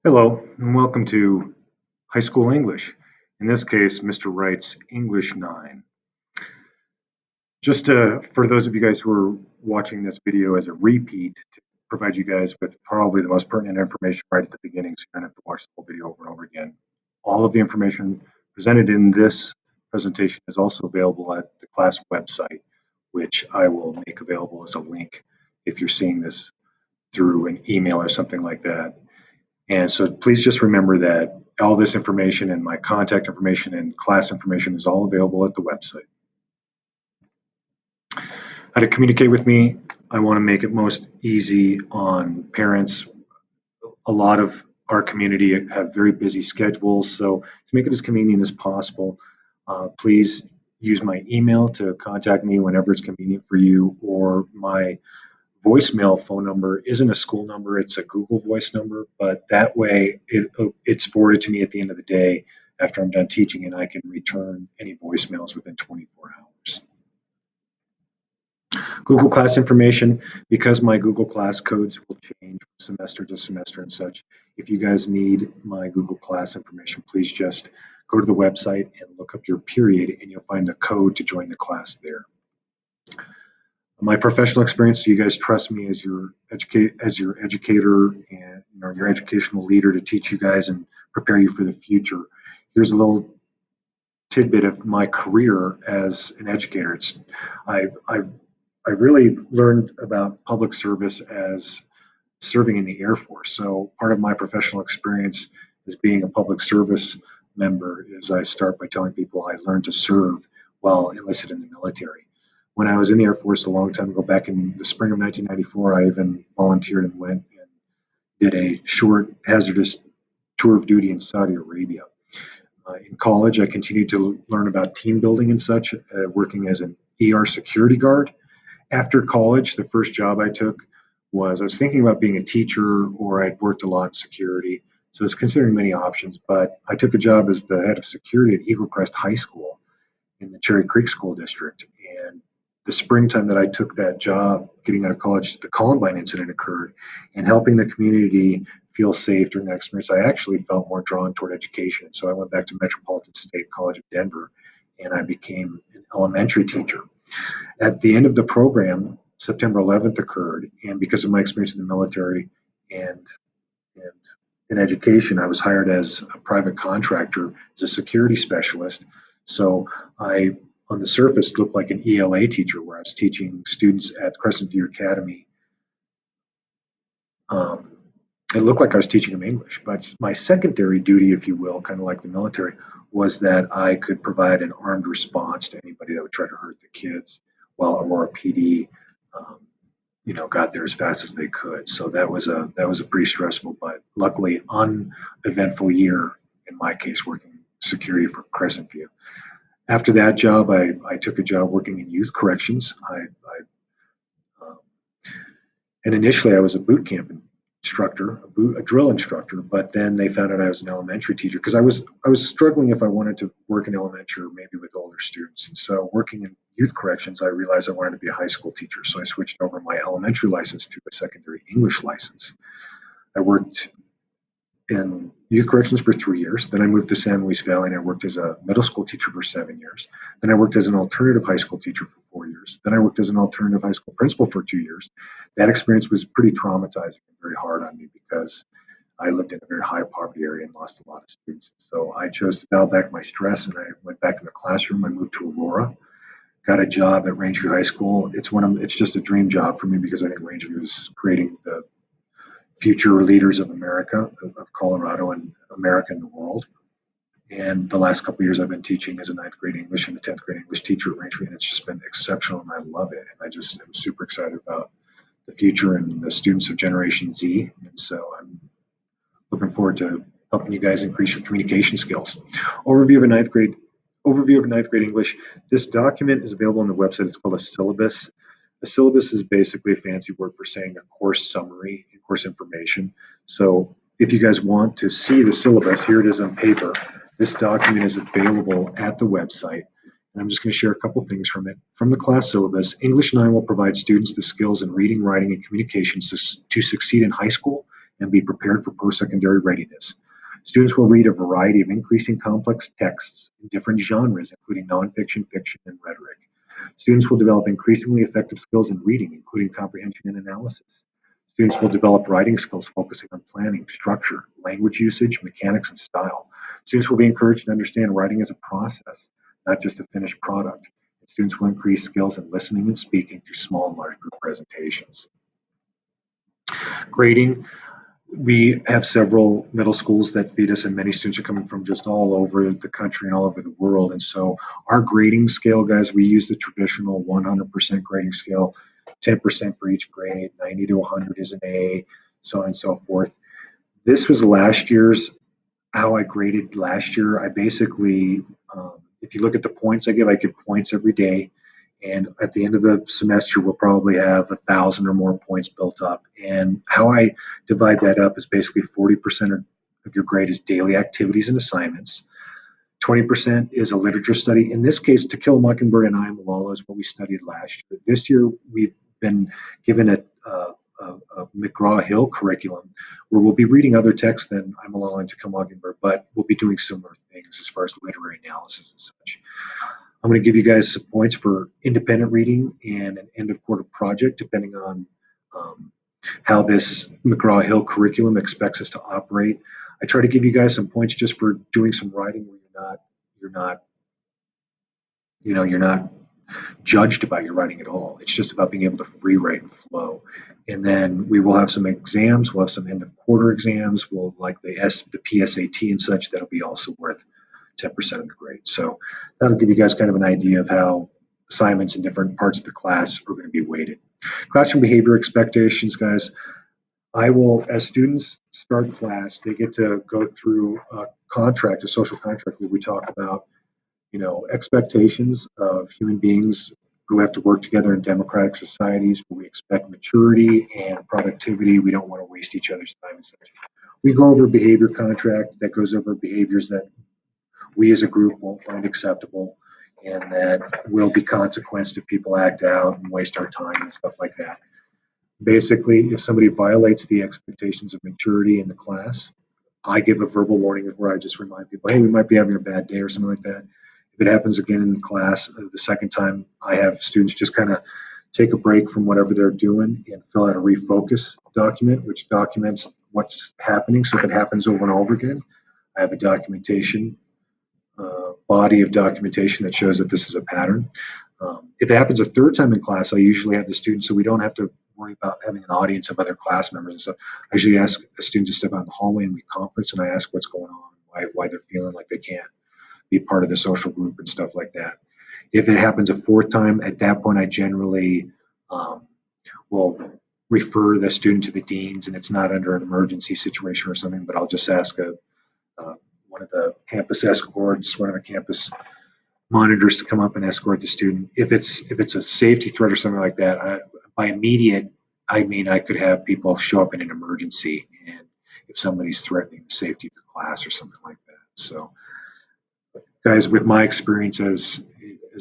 Hello, and welcome to High School English. In this case, Mr. Wright's English 9. For those of you guys who are watching this video as a repeat, to provide you guys with probably the most pertinent information right at the beginning, so you don't have to watch the whole video over and over again. All of the information presented in this presentation is also available at the class website, which I will make available as a link if you're seeing this through an email or something like that. And so please just remember that all this information and my contact information and class information is all available at the website. How to communicate with me, I want to make it most easy on parents. A lot of our community have very busy schedules, so to make it as convenient as possible, please use my email to contact me whenever it's convenient for you, or my voicemail phone number isn't a school number, it's a Google Voice number, but that way it's forwarded to me at the end of the day after I'm done teaching, and I can return any voicemails within 24 hours. Google Class information, because my Google Class codes will change from semester to semester and such. If you guys need my Google Class information, please just go to the website and look up your period, and you'll find the code to join the class there. My professional experience, so you guys trust me as your educator and your educational leader to teach you guys and prepare you for the future. Here's a little tidbit of my career as an educator. I really learned about public service as serving in the Air Force. So part of my professional experience as being a public service member is I start by telling people I learned to serve while enlisted in the military. When I was in the Air Force a long time ago, back in the spring of 1994, I even volunteered and went and did a short hazardous tour of duty in Saudi Arabia. In college, I continued to learn about team building and such, working as an ER security guard. After college, the first job I took was I was thinking about being a teacher, or I'd worked a lot in security. So I was considering many options, but I took a job as the head of security at Eagle Crest High School in the Cherry Creek School District. And the springtime that I took that job, getting out of college, the Columbine incident occurred, and helping the community feel safe during that experience, I actually felt more drawn toward education. So I went back to Metropolitan State College of Denver, and I became an elementary teacher. At the end of the program, September 11th occurred, and because of my experience in the military and in education, I was hired as a private contractor as a security specialist. So I, on the surface, looked like an ELA teacher, where I was teaching students at Crescent View Academy. It looked like I was teaching them English, but my secondary duty, if you will, kind of like the military, was that I could provide an armed response to anybody that would try to hurt the kids, while Aurora PD, um, got there as fast as they could. So that was a pretty stressful, but luckily uneventful year in my case, working security for Crescent View. After that job, I took a job working in youth corrections. Um, and initially I was a boot camp instructor, a drill instructor, but then they found out I was an elementary teacher, because I was struggling if I wanted to work in elementary or maybe with older students. And so working in youth corrections, I realized I wanted to be a high school teacher. So I switched over my elementary license to a secondary English license. I worked in youth corrections for 3 years. Then I moved to San Luis Valley, and I worked as a middle school teacher for 7 years. Then I worked as an alternative high school teacher for 4 years. Then I worked as an alternative high school principal for 2 years. That experience was pretty traumatizing and very hard on me, because I lived in a very high poverty area and lost a lot of students. So I chose to dial back my stress, and I went back in the classroom. I moved to Aurora, got a job at Rangeview High School. It's just a dream job for me, because I think Rangeview is creating the future leaders of America, of Colorado and America and the world. And the last couple of years I've been teaching as a ninth grade English and a 10th grade English teacher at Rangeview, and it's just been exceptional, and I love it. And I just am super excited about the future and the students of Generation Z. And so I'm looking forward to helping you guys increase your communication skills. Overview of ninth grade English. This document is available on the website. It's called a syllabus. A syllabus is basically a fancy word for saying a course summary and course information. So if you guys want to see the syllabus, here it is on paper. This document is available at the website. And I'm just going to share a couple things from it. From the class syllabus, English 9 will provide students the skills in reading, writing, and communication to succeed in high school and be prepared for post-secondary readiness. Students will read a variety of increasing complex texts in different genres, including nonfiction, fiction, and rhetoric. Students will develop increasingly effective skills in reading, including comprehension and analysis. Students will develop writing skills focusing on planning, structure, language usage, mechanics, and style. Students will be encouraged to understand writing as a process, not just a finished product. And students will increase skills in listening and speaking through small and large group presentations. Grading. We have several middle schools that feed us, and many students are coming from just all over the country and all over the world. And so our grading scale, guys, we use the traditional 100% grading scale, 10% for each grade, 90 to 100 is an A, so on and so forth. This was last year's, how I graded last year. I basically, if you look at the points I give points every day. And at the end of the semester, we'll probably have 1,000 or more points built up. And how I divide that up is basically 40% of your grade is daily activities and assignments. 20% is a literature study. In this case, To Kill a Mockingbird and I Am Malala is what we studied last year. This year, we've been given a McGraw-Hill curriculum where we'll be reading other texts than I'm Malala and To Kill a Mockingbird, but we'll be doing similar things as far as literary analysis and such. I'm going to give you guys some points for independent reading and an end of quarter project, depending on how this McGraw-Hill curriculum expects us to operate. I try to give you guys some points just for doing some writing where you're not judged about your writing at all. It's just about being able to free write and flow. And then we will have some exams. We'll have some end of quarter exams. We'll like the PSAT and such. That'll be also worth 10% of the grade. So that'll give you guys kind of an idea of how assignments in different parts of the class are going to be weighted. Classroom behavior expectations, guys. I will, as students start class, they get to go through a contract, a social contract, where we talk about, expectations of human beings who have to work together in democratic societies where we expect maturity and productivity. We don't want to waste each other's time and such. We go over a behavior contract that goes over behaviors that we as a group won't find acceptable and that will be consequenced if people act out and waste our time and stuff like that. Basically, if somebody violates the expectations of maturity in the class, I give a verbal warning where I just remind people, hey, we might be having a bad day or something like that. If it happens again in the class, the second time, I have students just kind of take a break from whatever they're doing and fill out a refocus document, which documents what's happening. So if it happens over and over again, I have a documentation, body of documentation that shows that this is a pattern. If it happens a third time in class, I usually have the students, so we don't have to worry about having an audience of other class members and stuff. I usually ask a student to step out in the hallway and we conference, and I ask what's going on, why they're feeling like they can't be part of the social group and stuff like that. If it happens a fourth time, at that point, I generally will refer the student to the deans, and it's not under an emergency situation or something, but I'll just ask one of the campus escorts, one of the campus monitors to come up and escort the student. If it's a safety threat or something like that, by immediate, I mean I could have people show up in an emergency, and if somebody's threatening the safety of the class or something like that. So, guys, with my experience as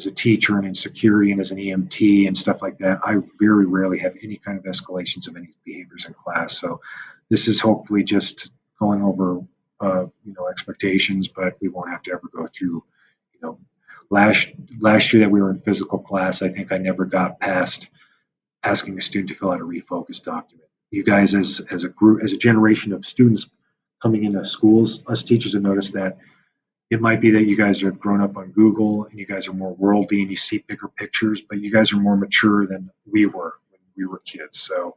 a teacher and in security and as an EMT and stuff like that, I very rarely have any kind of escalations of any behaviors in class. So this is hopefully just going over expectations, but we won't have to ever go through, last year that we were in physical class, I think I never got past asking a student to fill out a refocus document. You guys, as a group, as a generation of students coming into schools, us teachers have noticed that it might be that you guys have grown up on Google and you guys are more worldly and you see bigger pictures, but you guys are more mature than we were when we were kids. So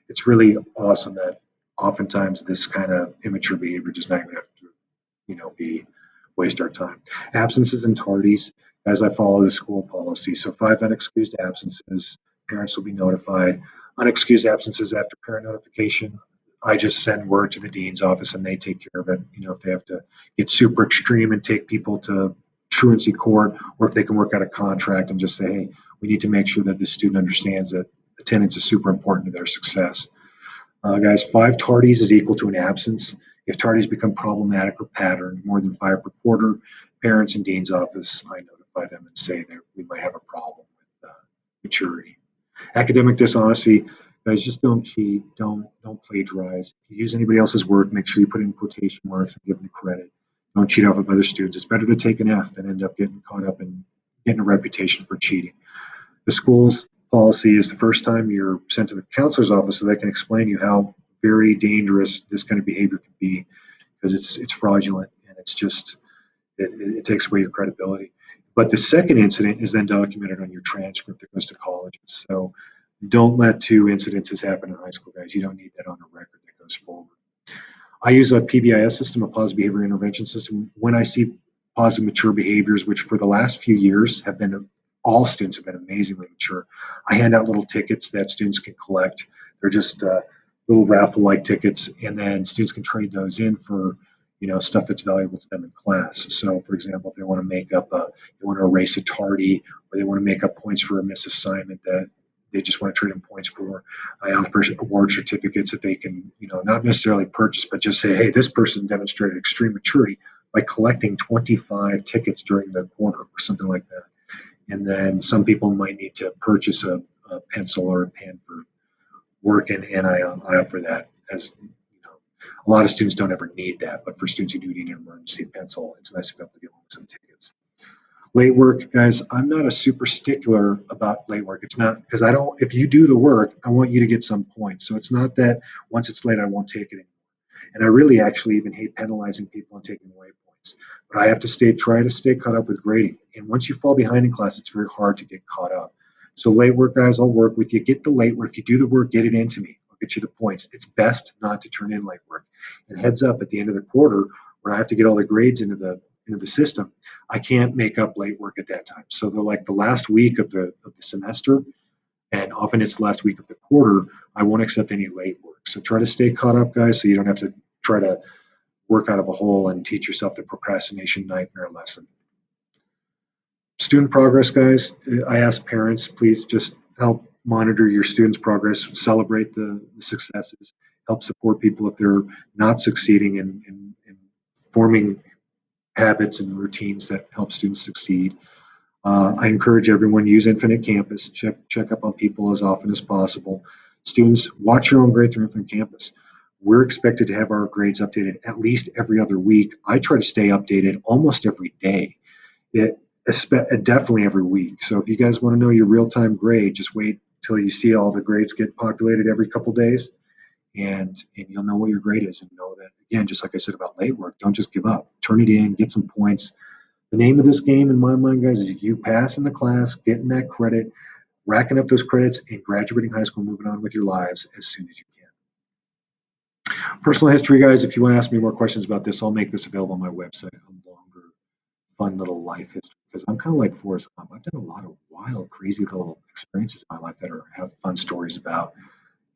it's really awesome that oftentimes this kind of immature behavior does not even have to, be waste our time. Absences and tardies, as I follow the school policy. So 5 unexcused absences, parents will be notified. Unexcused absences after parent notification, I just send word to the dean's office and they take care of it. If they have to get super extreme and take people to truancy court, or if they can work out a contract and just say, hey, we need to make sure that the student understands that attendance is super important to their success. Guys, 5 tardies is equal to an absence. If tardies become problematic or pattern, more than 5 per quarter, parents and dean's office, I notify them and say that we might have a problem with maturity. Academic dishonesty, Guys, just don't cheat. Don't plagiarize. If you use anybody else's work, make sure you put in quotation marks and give them credit. Don't cheat off of other students. It's better to take an F than end up getting caught up in getting a reputation for cheating. The school's policy is the first time you're sent to the counselor's office so they can explain to you how very dangerous this kind of behavior can be, because it's fraudulent and it's just it takes away your credibility. But the second incident is then documented on your transcript that goes to colleges. So don't let two incidences happen in high school, guys. You don't need that on a record that goes forward. I use a PBIS system, a positive behavior intervention system. When I see positive mature behaviors, which for the last few years have been, all students have been amazingly mature, I hand out little tickets that students can collect. They're just little raffle-like tickets, and then students can trade those in for stuff that's valuable to them in class. So, for example, if they want to they want to erase a tardy, or they want to make up points for a missed assignment that they just want to trade in points for, I offer award certificates that they can, not necessarily purchase, but just say, hey, this person demonstrated extreme maturity by collecting 25 tickets during the quarter or something like that. And then some people might need to purchase a pencil or a pen for work, and I offer that as a lot of students don't ever need that, but for students who do need an emergency pencil, it's nice to be able to give them some tickets. Late work, guys, I'm not a super stickler about late work. It's not because if you do the work, I want you to get some points. So it's not that once it's late, I won't take it anymore. And I really actually even hate penalizing people and taking away points. But I have to try to stay caught up with grading. And once you fall behind in class, it's very hard to get caught up. So late work, guys, I'll work with you. Get the late work. If you do the work, get it into me. I'll get you the points. It's best not to turn in late work. And heads up, at the end of the quarter, when I have to get all the grades into the system, I can't make up late work at that time. So they're like the last week of the semester, and often it's the last week of the quarter, I won't accept any late work. So try to stay caught up, guys, so you don't have to try to work out of a hole and teach yourself the procrastination nightmare lesson. Student progress, guys, I ask parents, please just help monitor your students' progress, celebrate the successes, help support people if they're not succeeding in forming habits and routines that help students succeed. I encourage everyone to use Infinite Campus. Check up on people as often as possible. Students, watch your own grade through Infinite Campus. We're expected to have our grades updated at least every other week. I try to stay updated almost every day. Definitely every week. So if you guys want to know your real-time grade, just wait till you see all the grades get populated every couple days, and you'll know what your grade is, and know that, again, just like I said about late work, don't just give up. Turn it in, get some points. The name of this game, in my mind, guys, is you passing the class, getting that credit, racking up those credits, and graduating high school, moving on with your lives as soon as you can. Personal history, guys, if you want to ask me more questions about this, I'll make this available on my website, a longer, fun little life history, because I'm kind of like Forrest Gump. I've done a lot of wild, crazy little experiences in my life that have fun stories about.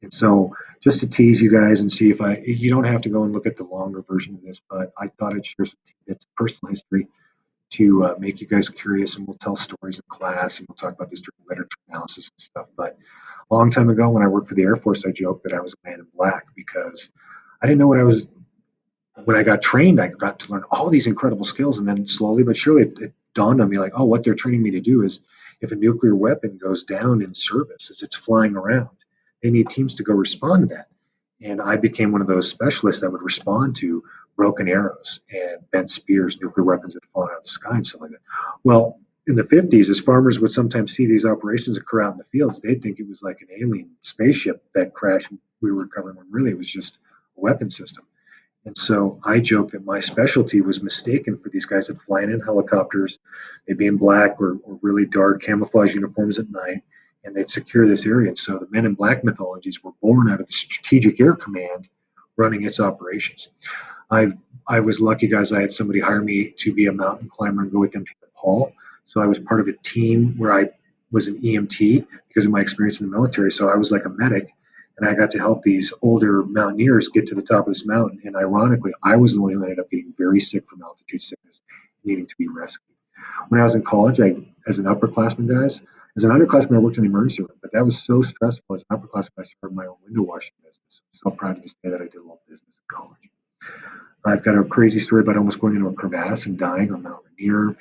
And so just to tease you guys and see if you don't have to go and look at the longer version of this, but I thought I'd share some tidbits of personal history to make you guys curious, and we'll tell stories in class, and we'll talk about this during literature analysis and stuff. But a long time ago, when I worked for the Air Force, I joked that I was a man in black because I didn't know what I was. When I got trained, I got to learn all these incredible skills, and then slowly but surely it dawned on me like, oh, what they're training me to do is if a nuclear weapon goes down in service as it's flying around, they need teams to go respond to that. And I became one of those specialists that would respond to broken arrows and bent spears, nuclear weapons that fall out of the sky and stuff like that. Well, in the 50s, as farmers would sometimes see these operations occur out in the fields, they'd think it was like an alien spaceship that crashed and we were recovering, when really it was just a weapon system. And so I joke that my specialty was mistaken for these guys that fly in helicopters. They'd be in black or really dark camouflage uniforms at night, and they'd secure this area. And so the Men in Black mythologies were born out of the Strategic Air Command running its operations. I was lucky, guys. I had somebody hire me to be a mountain climber and go with them to Nepal. So I was part of a team where I was an EMT because of my experience in the military. So I was like a medic, and I got to help these older mountaineers get to the top of this mountain. And ironically, I was the one who ended up getting very sick from altitude sickness, needing to be rescued. When I was in college, as an upperclassman, guys, as an underclassman, I worked in the emergency room, but that was so stressful. As an upperclassman, I started my own window washing business. I'm so proud to this day that I did a little business in college. I've got a crazy story about almost going into a crevasse and dying on Mount Rainier.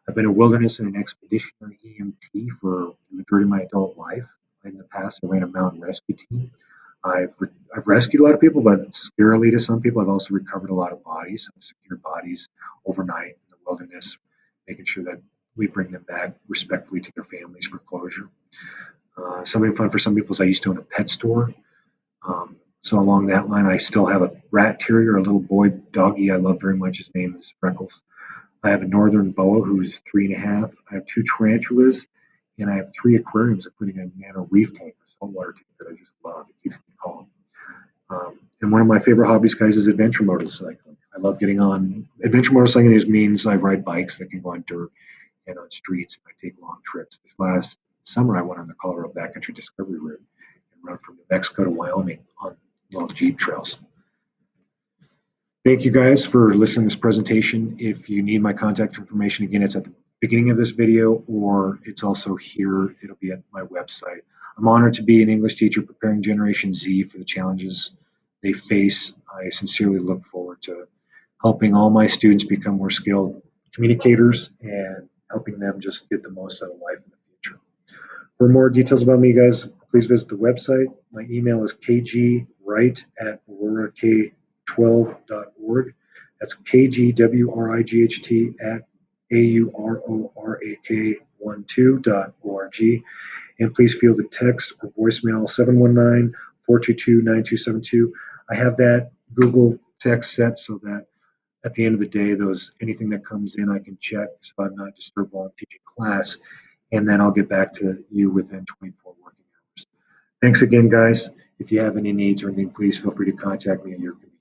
I've been a wilderness and an expeditionary EMT for the majority of my adult life. In the past, I ran a mountain rescue team. I've rescued a lot of people, but scarily to some people, I've also recovered a lot of bodies. I've secured bodies overnight in the wilderness, making sure that we bring them back respectfully to their families for closure. Something fun for some people is I used to own a pet store. So along that line, I still have a rat terrier, a little boy doggy I love very much. His name is Freckles. I have a northern boa who's 3.5. I have 2 tarantulas, and I have 3 aquariums, including a nano reef tank, a saltwater tank that I just love. It keeps me calm. And one of my favorite hobbies, guys, is adventure motorcycling. I love getting on. Adventure motorcycling means I ride bikes that can go on dirt and on streets. I take long trips. This last summer, I went on the Colorado Backcountry Discovery Route and rode from New Mexico to Wyoming on little Jeep trails. Thank you guys for listening to this presentation. If you need my contact information, again, it's at the beginning of this video, or it's also here. It'll be at my website. I'm honored to be an English teacher preparing Generation Z for the challenges they face. I sincerely look forward to helping all my students become more skilled communicators and helping them just get the most out of life in the future. For more details about me, guys, please visit the website. My email is kgwright@aurorak12.org. That's kgwright@aurorak12.org. And please feel the text or voicemail 719-422-9272. I have that Google text set so that at the end of the day, anything that comes in, I can check so I'm not disturbed while I'm teaching class, and then I'll get back to you within 24 working hours. Thanks again, guys. If you have any needs or anything, please feel free to contact me at your convenience.